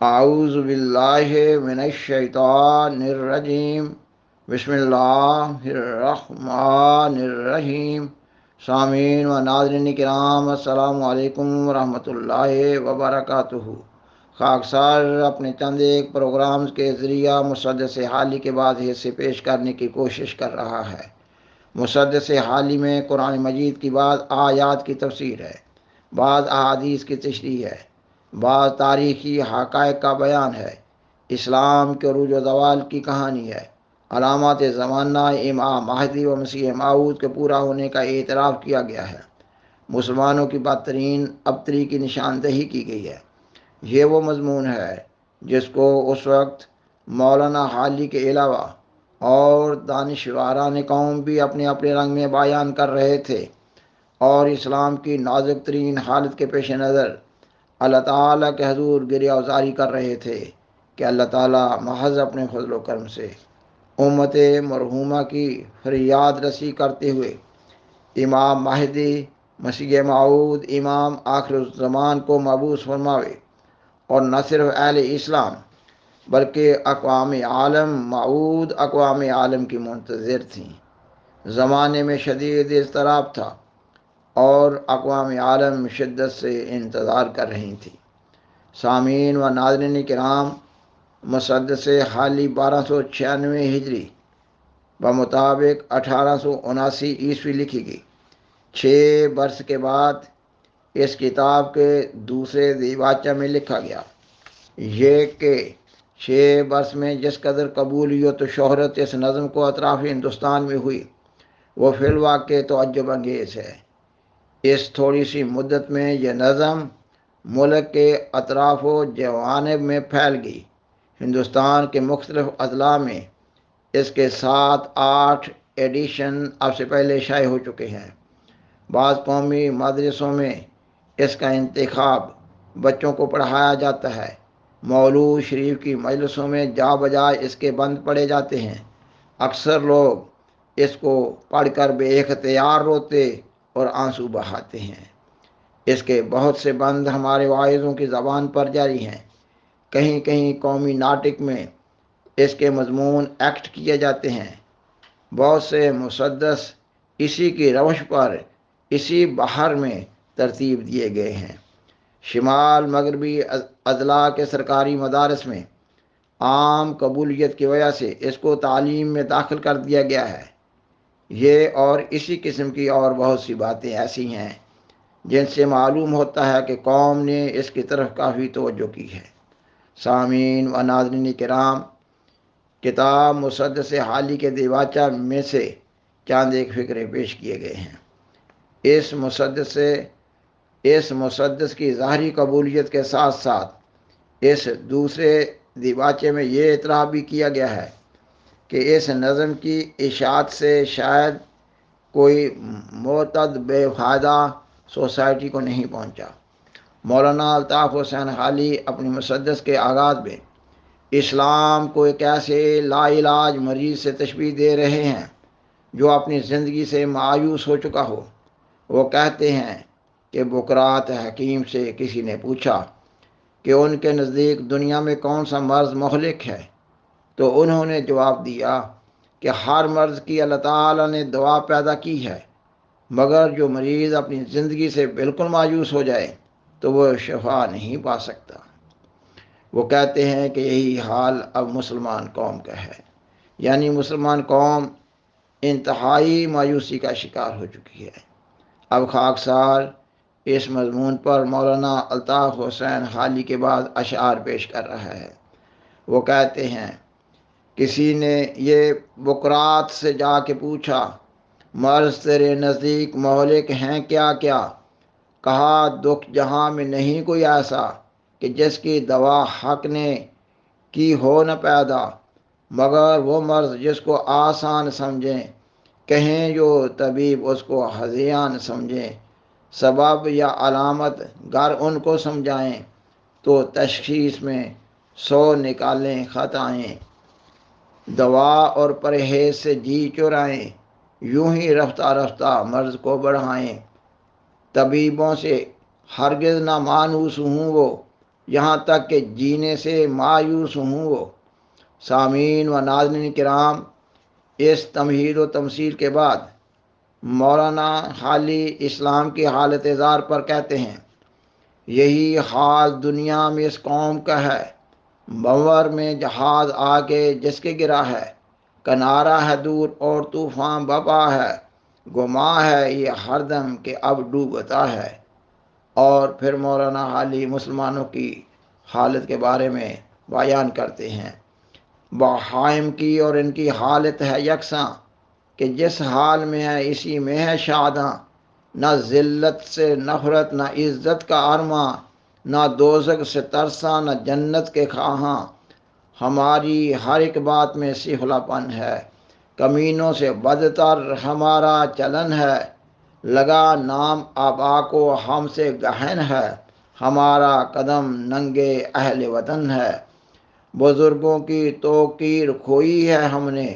اعوذ باللہ من الشیطان الرجیم، بسم اللہ الرحمن الرحیم۔ سامعین و ناظرین کرام، السلام علیکم ورحمۃ اللہ وبرکاتہ۔ خاکسار اپنے چند ایک پروگرامز کے ذریعہ مسدس حالی کے بعض حصے پیش کرنے کی کوشش کر رہا ہے۔ مسدس حالی میں قرآن مجید کی بعض آیات کی تفسیر ہے، بعض احادیث کی تشریح ہے، بعض تاریخی حقائق کا بیان ہے، اسلام کے عروج و زوال کی کہانی ہے، علامات زمانہ امام مہدی و مسیح موعود کے پورا ہونے کا اعتراف کیا گیا ہے، مسلمانوں کی بدترین ابتری کی نشاندہی کی گئی ہے۔ یہ وہ مضمون ہے جس کو اس وقت مولانا حالی کے علاوہ اور دانشوران قوم بھی اپنے اپنے رنگ میں بیان کر رہے تھے، اور اسلام کی نازک ترین حالت کے پیش نظر اللہ تعالیٰ کے حضور گریہ وزاری کر رہے تھے کہ اللہ تعالیٰ محض اپنے فضل و کرم سے امت مرحومہ کی فریاد رسی کرتے ہوئے امام مہدی مسیح موعود امام آخر الزمان کو مبعوث فرماوے، اور نہ صرف اہل اسلام بلکہ اقوام عالم موعود اقوام عالم کی منتظر تھیں۔ زمانے میں شدید اضطراب تھا اور اقوام عالم شدت سے انتظار کر رہی تھی۔ سامعین و ناظرین کرام، مسدس حالی 1296 ہجری بمطابق 1879 لکھی گئی۔ 6 برس کے بعد اس کتاب کے دوسرے دیباچہ میں لکھا گیا یہ کہ 6 برس میں جس قدر قبولیت و شہرت اس نظم کو اطراف ہندوستان میں ہوئی وہ فی الواقع تعجب انگیز ہے۔ اس تھوڑی سی مدت میں یہ نظم ملک کے اطراف و جوانب میں پھیل گئی۔ ہندوستان کے مختلف اضلاع میں اس کے 7-8 ایڈیشن اب سے پہلے شائع ہو چکے ہیں۔ بعض قومی مدرسوں میں اس کا انتخاب بچوں کو پڑھایا جاتا ہے۔ مولود شریف کی مجلسوں میں جا بجائے اس کے بند پڑے جاتے ہیں۔ اکثر لوگ اس کو پڑھ کر بے اختیار روتے اور آنسو بہاتے ہیں۔ اس کے بہت سے بند ہمارے واعظوں کی زبان پر جاری ہیں۔ کہیں کہیں قومی ناٹک میں اس کے مضمون ایکٹ کیے جاتے ہیں۔ بہت سے مسدس اسی کی روش پر اسی بہر میں ترتیب دیے گئے ہیں۔ شمال مغربی اضلاع کے سرکاری مدارس میں عام قبولیت کی وجہ سے اس کو تعلیم میں داخل کر دیا گیا ہے۔ یہ اور اسی قسم کی اور بہت سی باتیں ایسی ہیں جن سے معلوم ہوتا ہے کہ قوم نے اس کی طرف کافی توجہ کی ہے۔ سامعین و ناظرین کرام، کتاب مسدس حالی کے دیباچہ میں سے چند ایک فکرے پیش کیے گئے ہیں۔ اس مسدس کی ظاہری قبولیت کے ساتھ ساتھ اس دوسرے دیباچے میں یہ اعتراف بھی کیا گیا ہے کہ اس نظم کی اشاعت سے شاید کوئی معتد بے فائدہ سوسائٹی کو نہیں پہنچا۔ مولانا الطاف حسین حالی اپنی مسدس کے آغاز میں اسلام کو ایک ایسے لا علاج مریض سے تشبیہ دے رہے ہیں جو اپنی زندگی سے مایوس ہو چکا ہو۔ وہ کہتے ہیں کہ بقرات حکیم سے کسی نے پوچھا کہ ان کے نزدیک دنیا میں کون سا مرض مہلک ہے، تو انہوں نے جواب دیا کہ ہر مرض کی اللہ تعالیٰ نے دوا پیدا کی ہے، مگر جو مریض اپنی زندگی سے بالکل مایوس ہو جائے تو وہ شفا نہیں پا سکتا۔ وہ کہتے ہیں کہ یہی حال اب مسلمان قوم کا ہے، یعنی مسلمان قوم انتہائی مایوسی کا شکار ہو چکی ہے۔ اب خاکسار اس مضمون پر مولانا الطاف حسین حالی کے بعد اشعار پیش کر رہا ہے۔ وہ کہتے ہیں، کسی نے یہ بقرات سے جا کے پوچھا، مرض تیرے نزدیک مہلک ہیں کیا کیا؟ کہا، دکھ جہاں میں نہیں کوئی ایسا کہ جس کی دوا حق نے کی ہو نہ پیدا، مگر وہ مرض جس کو آسان سمجھیں، کہیں جو طبیب اس کو ہذیان سمجھیں، سبب یا علامت گر ان کو سمجھائیں تو تشخیص میں 100 نکالیں خطائیں، دوا اور پرہیز سے جی چرائیں، یوں ہی رفتہ رفتہ مرض کو بڑھائیں، طبیبوں سے ہرگز نہ مانوس ہوں وہ، یہاں تک کہ جینے سے مایوس ہوں وہ۔ سامعین و ناظرین کرام، اس تمہید و تمثیل کے بعد مولانا حالی اسلام کی حالت زار پر کہتے ہیں، یہی حال دنیا میں اس قوم کا ہے۔ بنور میں جہاز آ کے جس کے گرا ہے، کنارہ ہے دور اور طوفان بپا ہے، گما ہے یہ ہر دم کہ اب ڈوبتا ہے۔ اور پھر مولانا حالی مسلمانوں کی حالت کے بارے میں بیان کرتے ہیں، بہائم کی اور ان کی حالت ہے یکساں، کہ جس حال میں ہے اسی میں ہے شاداں، نہ ذلت سے نفرت، نہ عزت کا ارماں، نہ دوزخ سے ترساں، نہ جنت کے خواہاں۔ ہماری ہر ایک بات میں سفلا پن ہے، کمینوں سے بدتر ہمارا چلن ہے، لگا نام آبا کو ہم سے گہن ہے، ہمارا قدم ننگے اہل وطن ہے۔ بزرگوں کی توقیر کھوئی ہے ہم نے،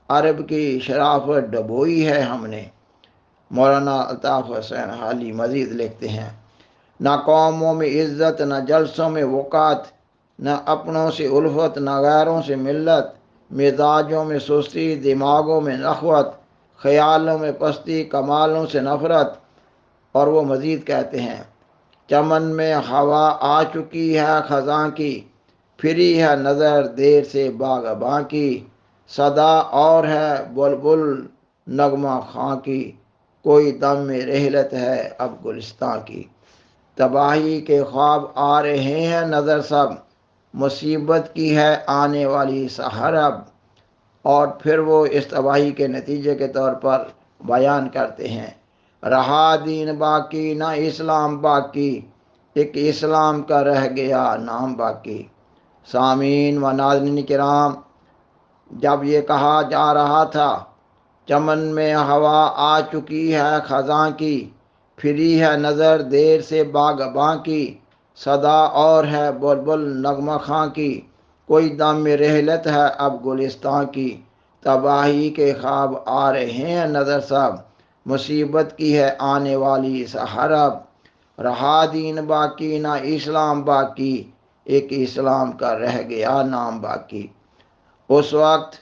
عرب کی شرافت ڈبوئی ہے ہم نے۔ مولانا الطاف حسین حالی مزید لکھتے ہیں، نہ قوموں میں عزت، نہ جلسوں میں وقات، نہ اپنوں سے الفت، نہ غیروں سے ملت، مزاجوں میں سستی، دماغوں میں نخوت، خیالوں میں پستی، کمالوں سے نفرت۔ اور وہ مزید کہتے ہیں، چمن میں ہوا آ چکی ہے خزاں کی، پھری ہے نظر دیر سے باغباں کی، صدا اور ہے بلبل نغمہ خاں کی، کوئی دم میں رحلت ہے اب گلستاں کی۔ تباہی کے خواب آ رہے ہیں نظر سب، مصیبت کی ہے آنے والی سحر اب۔ اور پھر وہ اس تباہی کے نتیجے کے طور پر بیان کرتے ہیں، رہا دین باقی نہ اسلام باقی، ایک اسلام کا رہ گیا نام باقی۔ سامعین و ناظرین کرام، جب یہ کہا جا رہا تھا چمن میں ہوا آ چکی ہے خزاں کی، پھری ہے نظر دیر سے باغباں کی، صدا اور ہے بلبل نغمہ خاں کی، کوئی دم میں رحلت ہے اب گلستاں کی۔ تباہی کے خواب آ رہے ہیں نظر سب، مصیبت کی ہے آنے والی سحر اب، رہا دین باقی نہ اسلام باقی، ایک اسلام کا رہ گیا نام باقی۔ اس وقت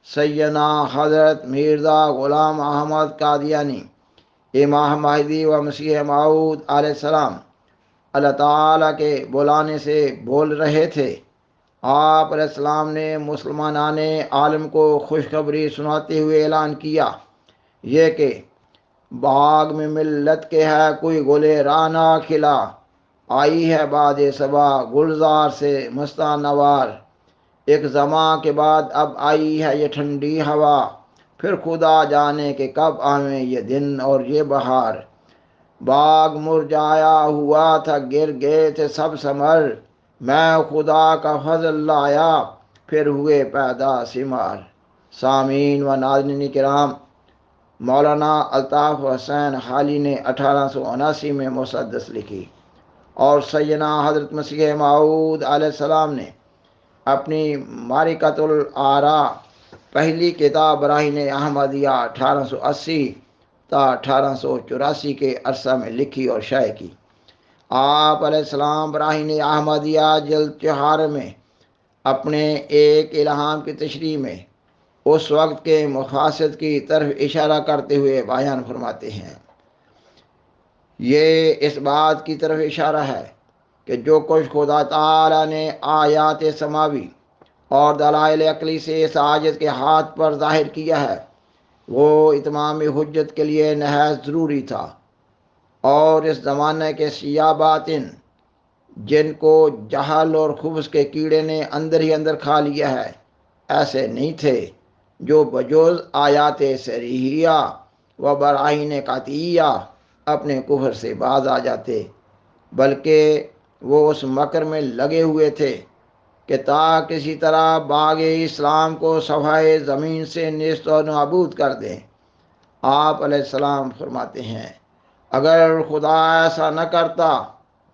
سیدنا حضرت مرزا غلام احمد قادیانی، امام مہدی و مسیح موعود علیہ السلام، اللہ تعالیٰ کے بلانے سے بول رہے تھے۔ آپ علیہ السلام نے مسلمانان عالم کو خوشخبری سناتے ہوئے اعلان کیا، یہ کہ باغ میں ملت کے ہے کوئی گلے رانا کھلا، آئی ہے باد صبا گلزار سے مستان نوار، ایک زماں کے بعد اب آئی ہے یہ ٹھنڈی ہوا، پھر خدا جانے کہ کب آویں یہ دن اور یہ بہار۔ باغ مرجایا ہوا تھا گر گئے تھے سب ثمر، میں خدا کا فضل لایا پھر ہوئے پیدا ثمار۔ سامعین و ناظرین کرام، مولانا الطاف حسین حالی نے 1879 میں مسدس لکھی، اور سیدنا حضرت مسیح موعود علیہ السلام نے اپنی معرکۃ الآراء پہلی کتاب براہین احمدیہ 1880 تا 1884 کے عرصہ میں لکھی اور شائع کی۔ آپ علیہ السلام براہین احمدیہ جلد 4 میں اپنے ایک الہام کی تشریح میں اس وقت کے مقاصد کی طرف اشارہ کرتے ہوئے بیان فرماتے ہیں، یہ اس بات کی طرف اشارہ ہے کہ جو کچھ خدا تعالیٰ نے آیات سماوی اور دلائل عقلی سے اس عاجز کے ہاتھ پر ظاہر کیا ہے، وہ اتمام حجت کے لیے نہایت ضروری تھا، اور اس زمانے کے سیاہ باطن جن کو جہل اور خبث کے کیڑے نے اندر ہی اندر کھا لیا ہے، ایسے نہیں تھے جو بجوز آیات صریحیہ و براہین قطعیہ اپنے کفر سے باز آ جاتے، بلکہ وہ اس مکر میں لگے ہوئے تھے کہ تا کسی طرح باغ اسلام کو صفحۂ زمین سے نیست و نابود کر دیں۔ آپ علیہ السلام فرماتے ہیں، اگر خدا ایسا نہ کرتا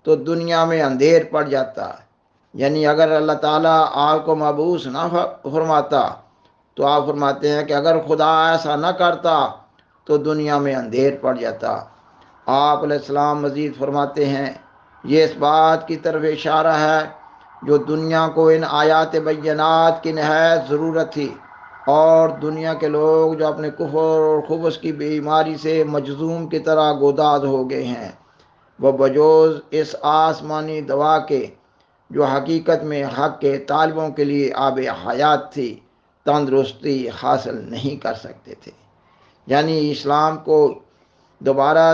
تو دنیا میں اندھیر پڑ جاتا، یعنی اگر اللہ تعالیٰ آپ کو مبعوث نہ فرماتا تو آپ فرماتے ہیں کہ اگر خدا ایسا نہ کرتا تو دنیا میں اندھیر پڑ جاتا۔ آپ علیہ السلام مزید فرماتے ہیں یہ اس بات کی طرف اشارہ ہے جو دنیا کو ان آیات بینات کی نہایت ضرورت تھی، اور دنیا کے لوگ جو اپنے کفر اور خبث کی بیماری سے مجذوم کی طرح گوداد ہو گئے ہیں، وہ بجوز اس آسمانی دوا کے جو حقیقت میں حق کے طالبوں کے لیے آب حیات تھی، تندرستی حاصل نہیں کر سکتے تھے۔ یعنی اسلام کو دوبارہ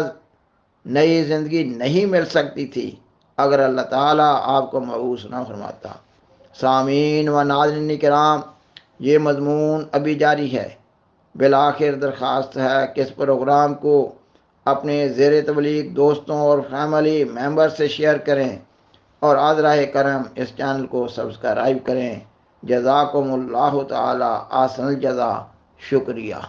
نئی زندگی نہیں مل سکتی تھی اگر اللہ تعالیٰ آپ کو مبعوث نہ فرماتا۔ سامعین و ناظرین کرام، یہ مضمون ابھی جاری ہے۔ بالآخر درخواست ہے کہ اس پروگرام کو اپنے زیر تبلیغ دوستوں اور فیملی ممبر سے شیئر کریں، اور عذرہ کرم اس چینل کو سبسکرائب کریں۔ جزاکم اللہ تعالی احسن الجزا۔ شکریہ۔